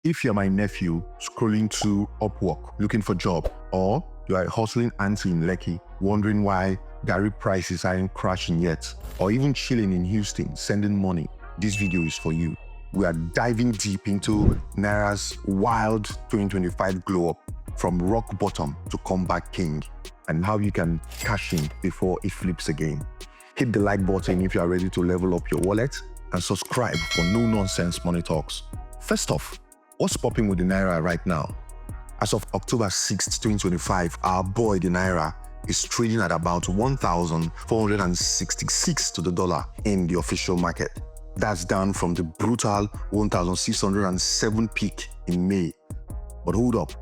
If you're my nephew scrolling to Upwork looking for job, or you are a hustling auntie in Lekki wondering why Gary prices aren't crashing yet, or even chilling in Houston sending money, this video is for you. We are diving deep into Naira's wild 2025 glow up from rock bottom to comeback king, and how you can cash in before it flips again. Hit the like button if you are ready to level up your wallet, and subscribe for no-nonsense money talks. First off, what's popping with the Naira right now? As of October 6, 2025, our boy the Naira is trading at about 1,466 to the dollar in the official market. That's down from the brutal 1,607 peak in May. But hold up,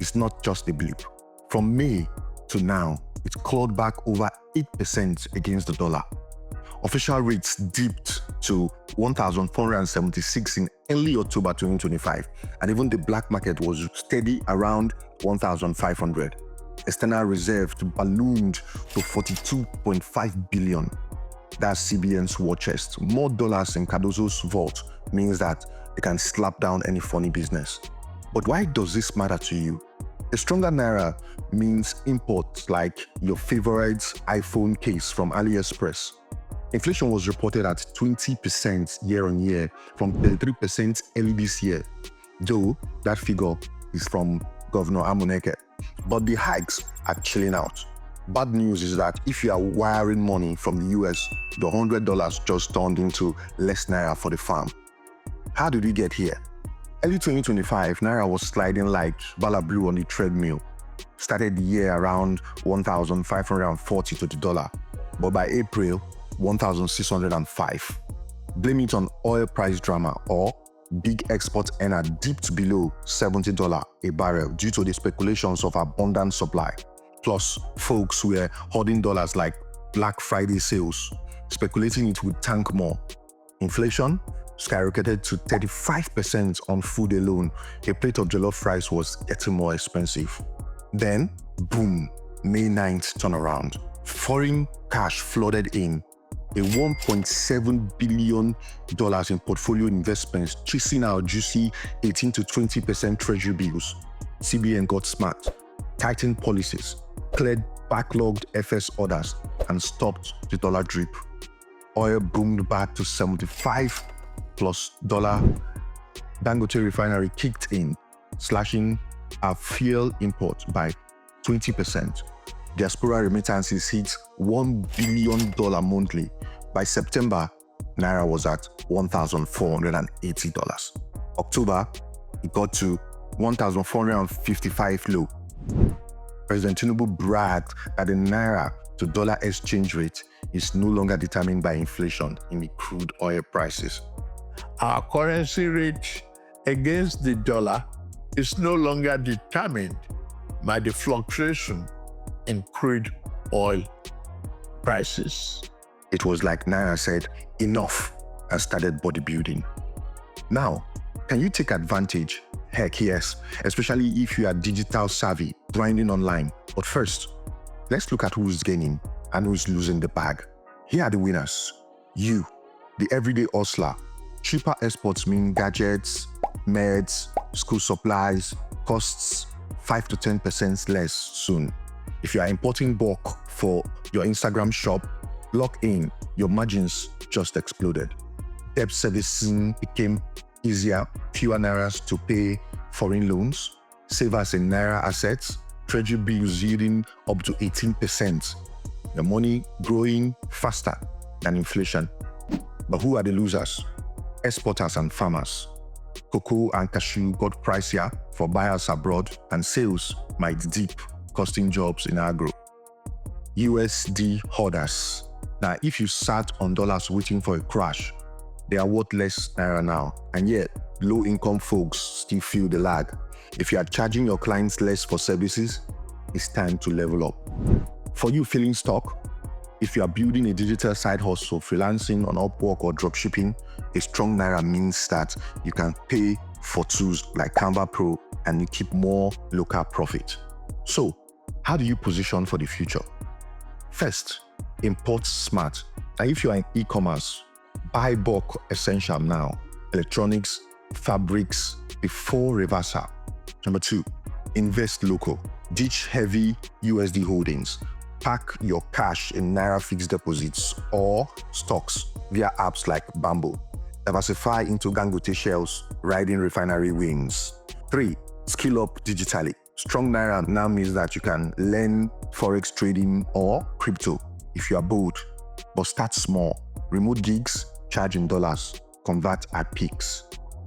it's not just a blip. From May to now, it's clawed back over 8% against the dollar. Official rates dipped to 1,476 in early October 2025, and even the black market was steady around 1,500. External reserves ballooned to 42.5 billion. That's CBN's war chest. More dollars in Cardozo's vault means that they can slap down any funny business. But why does this matter to you? A stronger Naira means imports like your favorite iPhone case from AliExpress. Inflation was reported at 20% year-on-year from 33% early this year, though that figure is from Governor Amuneke. But the hikes are chilling out. Bad news is that if you are wiring money from the US, the $100 just turned into less Naira for the farm. How did we get here? Early 2025, Naira was sliding like Bala Blue on the treadmill. Started the year around 1,540 to the dollar, but by April, 1,605. Blame it on oil price drama, or big export earner dipped below $70 a barrel due to the speculations of abundant supply. Plus, folks were hoarding dollars like Black Friday sales, speculating it would tank more. Inflation skyrocketed to 35% on food alone. A plate of jollof rice was getting more expensive. Then, boom, May 9th turnaround. Foreign cash flooded in. A $1.7 billion in portfolio investments chasing our juicy 18 to 20% treasury bills. CBN got smart, tightened policies, cleared backlogged FS orders, and stopped the dollar drip. Oil boomed back to 75 plus dollar. Dangote refinery kicked in, slashing our fuel import by 20%. Diaspora remittances hit $1 billion monthly. By September, Naira was at $1,480. October, it got to 1,455 low. President Tinubu bragged that the Naira to dollar exchange rate is no longer determined by inflation in the crude oil prices. Our currency rate against the dollar is no longer determined by the fluctuation in crude oil prices. It was like Naira said, enough, and started bodybuilding. Now, can you take advantage? Heck yes, especially if you are digital savvy, grinding online. But first, let's look at who's gaining and who's losing the bag. Here are the winners. You, the everyday hustler. Cheaper exports mean gadgets, meds, school supplies, costs 5 to 10% less soon. If you are importing bulk for your Instagram shop, lock in, your margins just exploded. Debt servicing became easier, fewer Nairas to pay foreign loans, savers in Naira assets, treasury bills yielding up to 18%. The money growing faster than inflation. But who are the losers? Exporters and farmers. Cocoa and cashew got pricier for buyers abroad, and sales might dip, costing jobs in agro. USD hoarders. Now, if you sat on dollars waiting for a crash, they are worth less Naira now, and yet low-income folks still feel the lag. If you are charging your clients less for services, it's time to level up. For you feeling stuck, if you are building a digital side hustle, freelancing on Upwork or dropshipping, a strong Naira means that you can pay for tools like Canva Pro and you keep more local profit. So, how do you position for the future? First, import smart. And if you are in e-commerce, buy bulk essential now. Electronics, fabrics before reversal. Number 2, invest local. Ditch heavy USD holdings. Pack your cash in Naira fixed deposits or stocks via apps like Bamboo. Diversify into Dangote shells, riding refinery wings. 3, skill up digitally. Strong Naira now means that you can learn forex trading or crypto if you are bold, but start small. Remote gigs, charge in dollars, convert at peaks.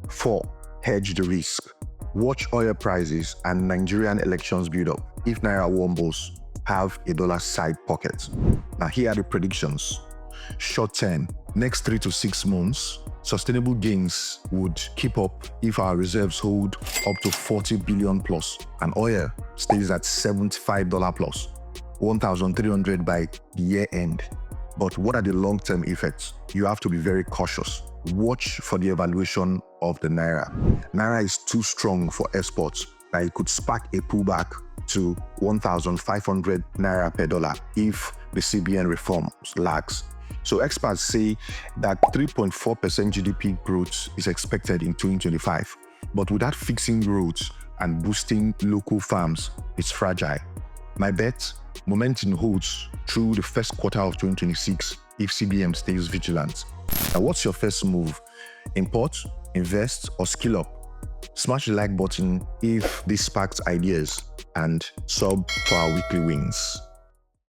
4, hedge the risk. Watch oil prices and Nigerian elections build up. If Naira wobbles, have a dollar side pocket. Now here are the predictions. Short term, next 3 to 6 months, sustainable gains would keep up if our reserves hold up to 40 billion plus and oil stays at $75 plus, 1,300 by the year end. But what are the long-term effects? You have to be very cautious. Watch for the evaluation of the Naira. Naira is too strong for exports that it could spark a pullback to 1,500 Naira per dollar if the CBN reforms lags. So experts say that 3.4% GDP growth is expected in 2025. But without fixing roads and boosting local farms, it's fragile. My bet, momentum holds through the first quarter of 2026 if CBN stays vigilant. Now, what's your first move? Import, invest, or skill up? Smash the like button if this sparks ideas and sub for our weekly wins.